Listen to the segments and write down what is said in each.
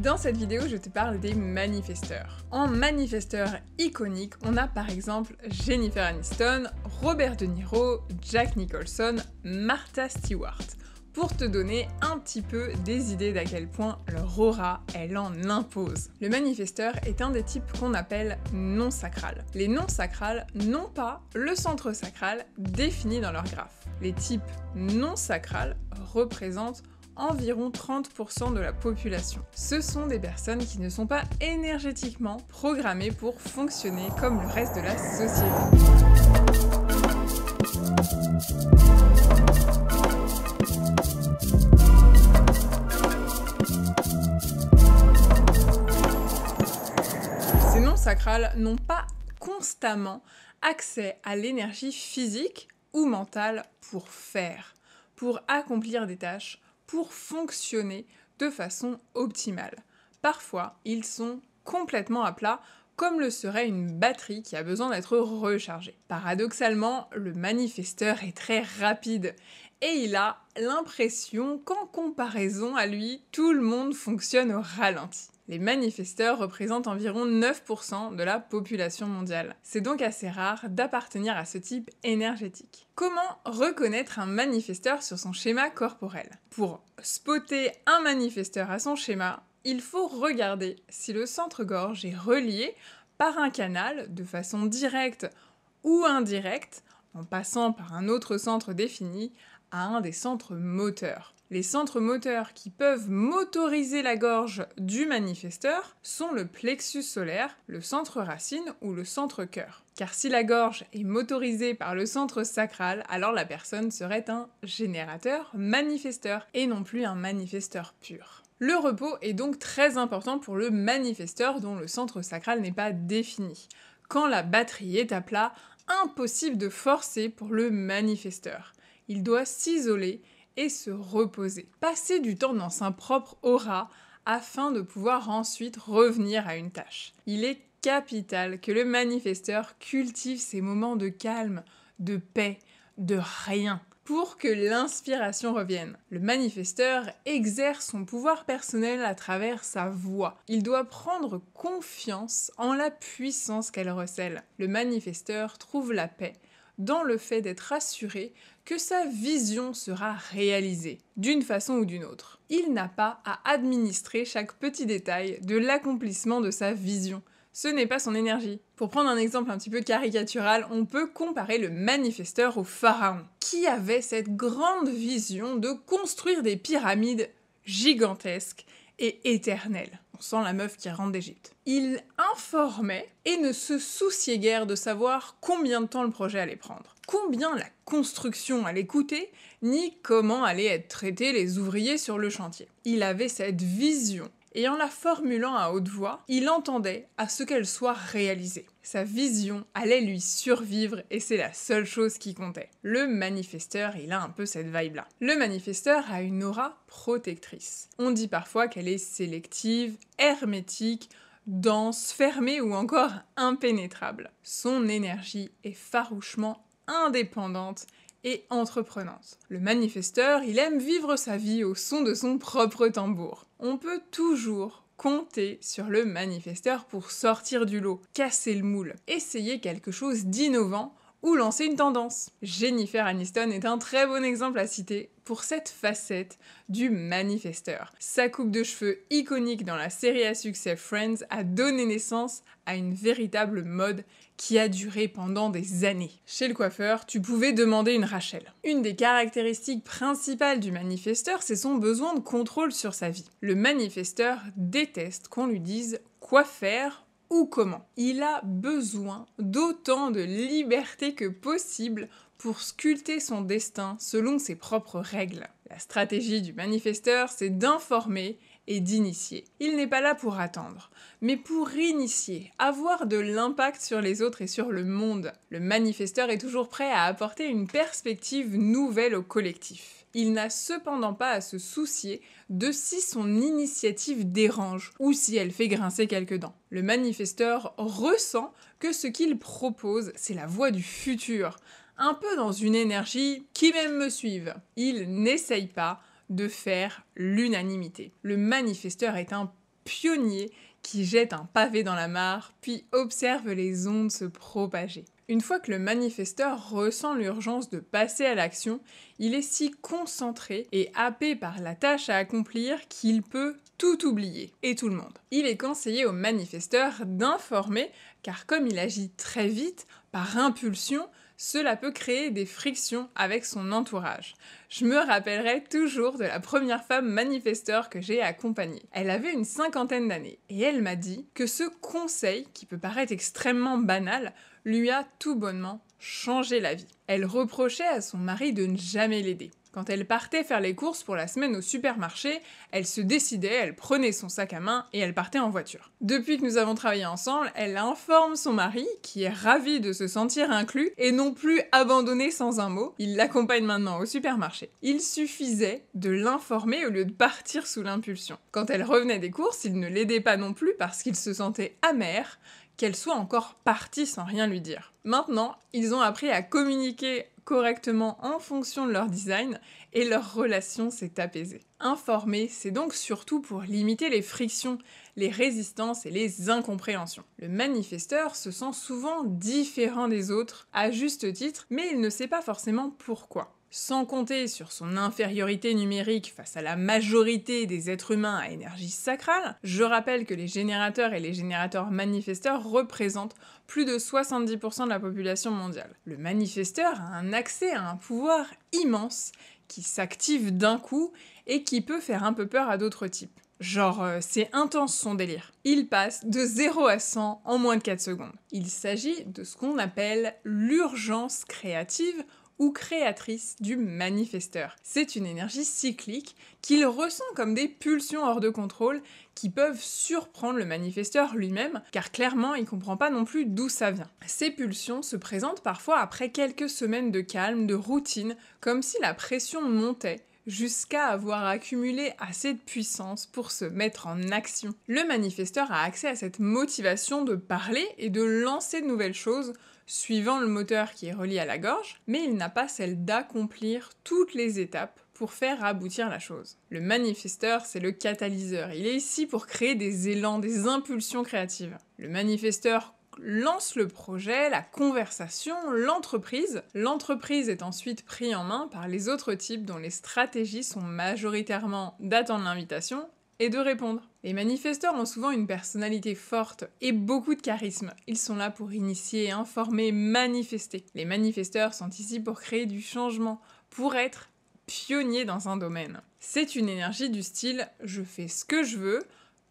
Dans cette vidéo, je te parle des manifesteurs. En manifesteurs iconiques, on a par exemple Jennifer Aniston, Robert De Niro, Jack Nicholson, Martha Stewart, pour te donner un petit peu des idées d'à quel point leur aura, elle en impose. Le manifesteur est un des types qu'on appelle non-sacral. Les non-sacrales n'ont pas le centre sacral défini dans leur graphe. Les types non-sacrales représentent environ 30% de la population. Ce sont des personnes qui ne sont pas énergétiquement programmées pour fonctionner comme le reste de la société. Ces non-sacrales n'ont pas constamment accès à l'énergie physique ou mentale pour faire, pour accomplir des tâches, pour fonctionner de façon optimale. Parfois, ils sont complètement à plat, comme le serait une batterie qui a besoin d'être rechargée. Paradoxalement, le manifesteur est très rapide et il a l'impression qu'en comparaison à lui, tout le monde fonctionne au ralenti. Les manifesteurs représentent environ 9% de la population mondiale. C'est donc assez rare d'appartenir à ce type énergétique. Comment reconnaître un manifesteur sur son schéma corporel ? Pour spotter un manifesteur à son schéma, il faut regarder si le centre-gorge est relié par un canal de façon directe ou indirecte, en passant par un autre centre défini, à un des centres moteurs. Les centres moteurs qui peuvent motoriser la gorge du manifesteur sont le plexus solaire, le centre racine ou le centre cœur. Car si la gorge est motorisée par le centre sacral, alors la personne serait un générateur manifesteur et non plus un manifesteur pur. Le repos est donc très important pour le manifesteur dont le centre sacral n'est pas défini. Quand la batterie est à plat, impossible de forcer pour le manifesteur. Il doit s'isoler et se reposer. Passer du temps dans sa propre aura afin de pouvoir ensuite revenir à une tâche. Il est capital que le manifesteur cultive ces moments de calme, de paix, de rien, pour que l'inspiration revienne. Le manifesteur exerce son pouvoir personnel à travers sa voix. Il doit prendre confiance en la puissance qu'elle recèle. Le manifesteur trouve la paix dans le fait d'être assuré que sa vision sera réalisée, d'une façon ou d'une autre. Il n'a pas à administrer chaque petit détail de l'accomplissement de sa vision. Ce n'est pas son énergie. Pour prendre un exemple un petit peu caricatural, on peut comparer le manifesteur au pharaon, qui avait cette grande vision de construire des pyramides gigantesques et éternelles. On sent la meuf qui rentre d'Égypte. Il informait et ne se souciait guère de savoir combien de temps le projet allait prendre, combien la construction allait coûter, ni comment allaient être traités les ouvriers sur le chantier. Il avait cette vision, et en la formulant à haute voix, il entendait à ce qu'elle soit réalisée. Sa vision allait lui survivre et c'est la seule chose qui comptait. Le manifesteur, il a un peu cette vibe-là. Le manifesteur a une aura protectrice. On dit parfois qu'elle est sélective, hermétique, dense, fermée ou encore impénétrable. Son énergie est farouchement indépendante et entreprenante. Le manifesteur, il aime vivre sa vie au son de son propre tambour. On peut toujours compter sur le manifesteur pour sortir du lot, casser le moule, essayer quelque chose d'innovant ou lancer une tendance. Jennifer Aniston est un très bon exemple à citer pour cette facette du manifesteur. Sa coupe de cheveux iconique dans la série à succès Friends a donné naissance à une véritable mode qui a duré pendant des années. Chez le coiffeur, tu pouvais demander une Rachel. Une des caractéristiques principales du manifesteur, c'est son besoin de contrôle sur sa vie. Le manifesteur déteste qu'on lui dise quoi faire ou comment. Il a besoin d'autant de liberté que possible pour sculpter son destin selon ses propres règles. La stratégie du manifesteur, c'est d'informer et d'initier. Il n'est pas là pour attendre, mais pour initier, avoir de l'impact sur les autres et sur le monde. Le manifesteur est toujours prêt à apporter une perspective nouvelle au collectif. Il n'a cependant pas à se soucier de si son initiative dérange ou si elle fait grincer quelques dents. Le manifesteur ressent que ce qu'il propose, c'est la voie du futur, un peu dans une énergie qui même me suive. Il n'essaye pas de faire l'unanimité. Le manifesteur est un pionnier qui jette un pavé dans la mare, puis observe les ondes se propager. Une fois que le manifesteur ressent l'urgence de passer à l'action, il est si concentré et happé par la tâche à accomplir qu'il peut tout oublier, et tout le monde. Il est conseillé au manifesteur d'informer, car comme il agit très vite, par impulsion, cela peut créer des frictions avec son entourage. Je me rappellerai toujours de la première femme manifesteur que j'ai accompagnée. Elle avait une 50aine d'années et elle m'a dit que ce conseil, qui peut paraître extrêmement banal, lui a tout bonnement changé la vie. Elle reprochait à son mari de ne jamais l'aider. Quand elle partait faire les courses pour la semaine au supermarché, elle se décidait, elle prenait son sac à main et elle partait en voiture. Depuis que nous avons travaillé ensemble, elle informe son mari, qui est ravi de se sentir inclus et non plus abandonné sans un mot. Il l'accompagne maintenant au supermarché. Il suffisait de l'informer au lieu de partir sous l'impulsion. Quand elle revenait des courses, il ne l'aidait pas non plus parce qu'il se sentait amer qu'elle soit encore partie sans rien lui dire. Maintenant, ils ont appris à communiquer correctement en fonction de leur design et leur relation s'est apaisée. Informer, c'est donc surtout pour limiter les frictions, les résistances et les incompréhensions. Le manifesteur se sent souvent différent des autres, à juste titre, mais il ne sait pas forcément pourquoi. Sans compter sur son infériorité numérique face à la majorité des êtres humains à énergie sacrale, je rappelle que les générateurs et les générateurs manifesteurs représentent plus de 70% de la population mondiale. Le manifesteur a un accès à un pouvoir immense qui s'active d'un coup et qui peut faire un peu peur à d'autres types. Genre, c'est intense son délire. Il passe de 0 à 100 en moins de 4 secondes. Il s'agit de ce qu'on appelle l'urgence créative ou créatrice du manifesteur. C'est une énergie cyclique qu'il ressent comme des pulsions hors de contrôle qui peuvent surprendre le manifesteur lui-même, car clairement il comprend pas non plus d'où ça vient. Ces pulsions se présentent parfois après quelques semaines de calme, de routine, comme si la pression montait, jusqu'à avoir accumulé assez de puissance pour se mettre en action. Le manifesteur a accès à cette motivation de parler et de lancer de nouvelles choses, suivant le moteur qui est relié à la gorge, mais il n'a pas celle d'accomplir toutes les étapes pour faire aboutir la chose. Le manifesteur, c'est le catalyseur. Il est ici pour créer des élans, des impulsions créatives. Le manifesteur lance le projet, la conversation, l'entreprise. L'entreprise est ensuite prise en main par les autres types dont les stratégies sont majoritairement d'attendre l'invitation et de répondre. Les manifesteurs ont souvent une personnalité forte et beaucoup de charisme. Ils sont là pour initier, informer, manifester. Les manifesteurs sont ici pour créer du changement, pour être pionniers dans un domaine. C'est une énergie du style « je fais ce que je veux,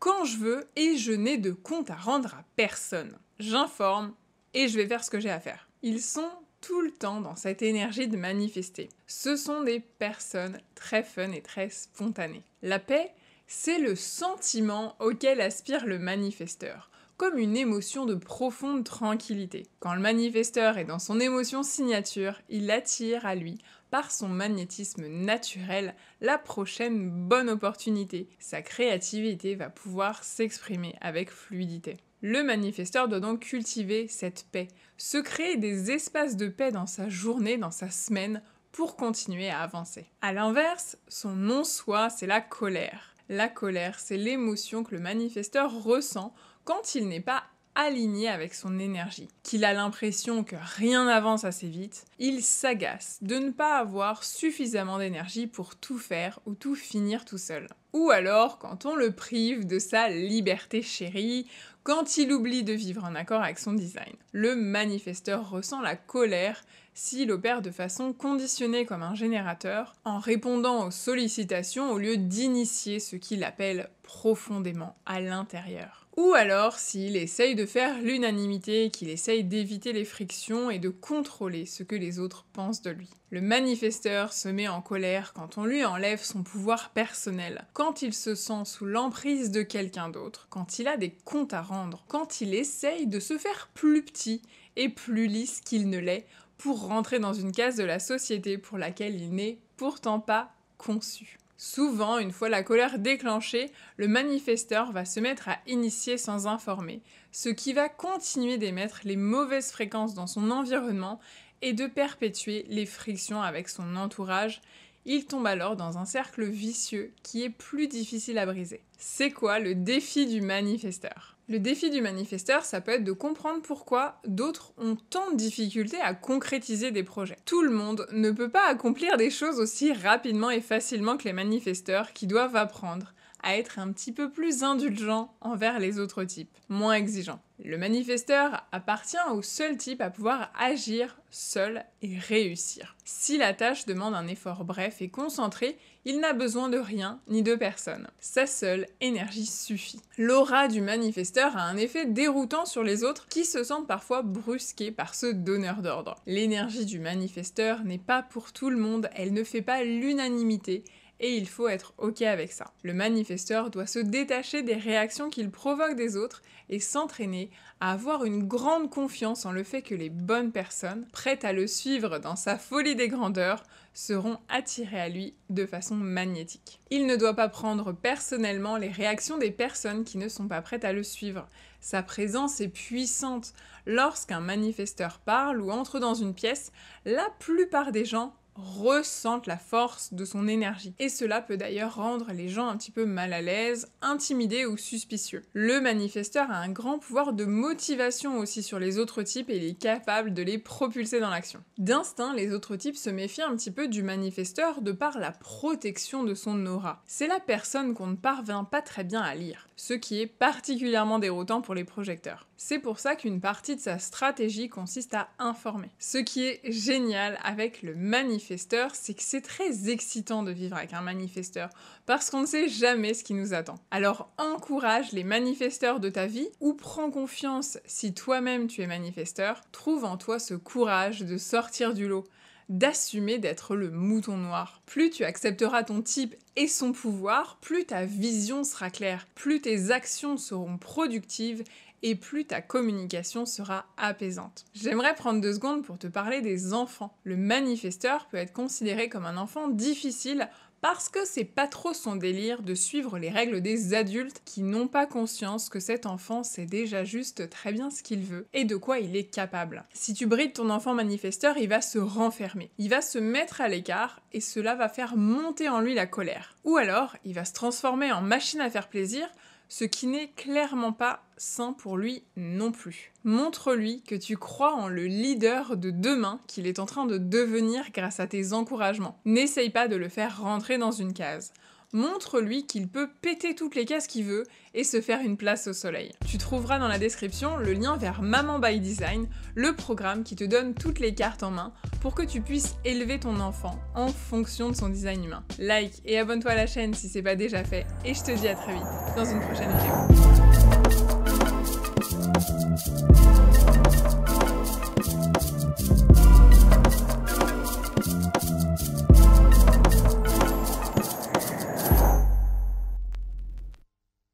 quand je veux et je n'ai de compte à rendre à personne. J'informe et je vais faire ce que j'ai à faire. » Ils sont tout le temps dans cette énergie de manifester. Ce sont des personnes très fun et très spontanées. La paix, c'est le sentiment auquel aspire le manifesteur, comme une émotion de profonde tranquillité. Quand le manifesteur est dans son émotion signature, il attire à lui, par son magnétisme naturel, la prochaine bonne opportunité. Sa créativité va pouvoir s'exprimer avec fluidité. Le manifesteur doit donc cultiver cette paix, se créer des espaces de paix dans sa journée, dans sa semaine, pour continuer à avancer. À l'inverse, son non-soi, c'est la colère. La colère, c'est l'émotion que le manifesteur ressent quand il n'est pas aligné avec son énergie, qu'il a l'impression que rien n'avance assez vite, il s'agace de ne pas avoir suffisamment d'énergie pour tout faire ou tout finir tout seul. Ou alors quand on le prive de sa liberté chérie, quand il oublie de vivre en accord avec son design. Le manifesteur ressent la colère s'il opère de façon conditionnée comme un générateur, en répondant aux sollicitations au lieu d'initier ce qu'il appelle profondément à l'intérieur. Ou alors s'il essaye de faire l'unanimité, qu'il essaye d'éviter les frictions et de contrôler ce que les autres pensent de lui. Le manifesteur se met en colère quand on lui enlève son pouvoir personnel, quand il se sent sous l'emprise de quelqu'un d'autre, quand il a des comptes à rendre, quand il essaye de se faire plus petit et plus lisse qu'il ne l'est pour rentrer dans une case de la société pour laquelle il n'est pourtant pas conçu. Souvent, une fois la colère déclenchée, le manifesteur va se mettre à initier sans informer, ce qui va continuer d'émettre les mauvaises fréquences dans son environnement et de perpétuer les frictions avec son entourage. Il tombe alors dans un cercle vicieux qui est plus difficile à briser. C'est quoi le défi du manifesteur ? Le défi du manifesteur, ça peut être de comprendre pourquoi d'autres ont tant de difficultés à concrétiser des projets. Tout le monde ne peut pas accomplir des choses aussi rapidement et facilement que les manifesteurs qui doivent apprendre à être un petit peu plus indulgents envers les autres types, moins exigeants. Le manifesteur appartient au seul type à pouvoir agir seul et réussir. Si la tâche demande un effort bref et concentré, il n'a besoin de rien ni de personne. Sa seule énergie suffit. L'aura du manifesteur a un effet déroutant sur les autres qui se sentent parfois brusqués par ce donneur d'ordre. L'énergie du manifesteur n'est pas pour tout le monde, elle ne fait pas l'unanimité, et il faut être ok avec ça. Le manifesteur doit se détacher des réactions qu'il provoque des autres et s'entraîner à avoir une grande confiance en le fait que les bonnes personnes, prêtes à le suivre dans sa folie des grandeurs, seront attirées à lui de façon magnétique. Il ne doit pas prendre personnellement les réactions des personnes qui ne sont pas prêtes à le suivre. Sa présence est puissante. Lorsqu'un manifesteur parle ou entre dans une pièce, la plupart des gens ressentent la force de son énergie. Et cela peut d'ailleurs rendre les gens un petit peu mal à l'aise, intimidés ou suspicieux. Le manifesteur a un grand pouvoir de motivation aussi sur les autres types et il est capable de les propulser dans l'action. D'instinct, les autres types se méfient un petit peu du manifesteur de par la protection de son aura. C'est la personne qu'on ne parvient pas très bien à lire, ce qui est particulièrement déroutant pour les projecteurs. C'est pour ça qu'une partie de sa stratégie consiste à informer. Ce qui est génial avec le manifesteur, c'est que c'est très excitant de vivre avec un manifesteur, parce qu'on ne sait jamais ce qui nous attend. Alors encourage les manifesteurs de ta vie, ou prends confiance si toi-même tu es manifesteur, trouve en toi ce courage de sortir du lot, d'assumer d'être le mouton noir. Plus tu accepteras ton type et son pouvoir, plus ta vision sera claire, plus tes actions seront productives et plus ta communication sera apaisante. J'aimerais prendre 2 secondes pour te parler des enfants. Le manifesteur peut être considéré comme un enfant difficile parce que c'est pas trop son délire de suivre les règles des adultes qui n'ont pas conscience que cet enfant sait déjà juste très bien ce qu'il veut et de quoi il est capable. Si tu brides ton enfant manifesteur, il va se renfermer, il va se mettre à l'écart et cela va faire monter en lui la colère. Ou alors, il va se transformer en machine à faire plaisir, ce qui n'est clairement pas sain pour lui non plus. Montre-lui que tu crois en le leader de demain qu'il est en train de devenir grâce à tes encouragements. N'essaye pas de le faire rentrer dans une case. Montre-lui qu'il peut péter toutes les cases qu'il veut et se faire une place au soleil. Tu trouveras dans la description le lien vers Maman by Design, le programme qui te donne toutes les cartes en main pour que tu puisses élever ton enfant en fonction de son design humain. Like et abonne-toi à la chaîne si c'est pas déjà fait et je te dis à très vite dans une prochaine vidéo.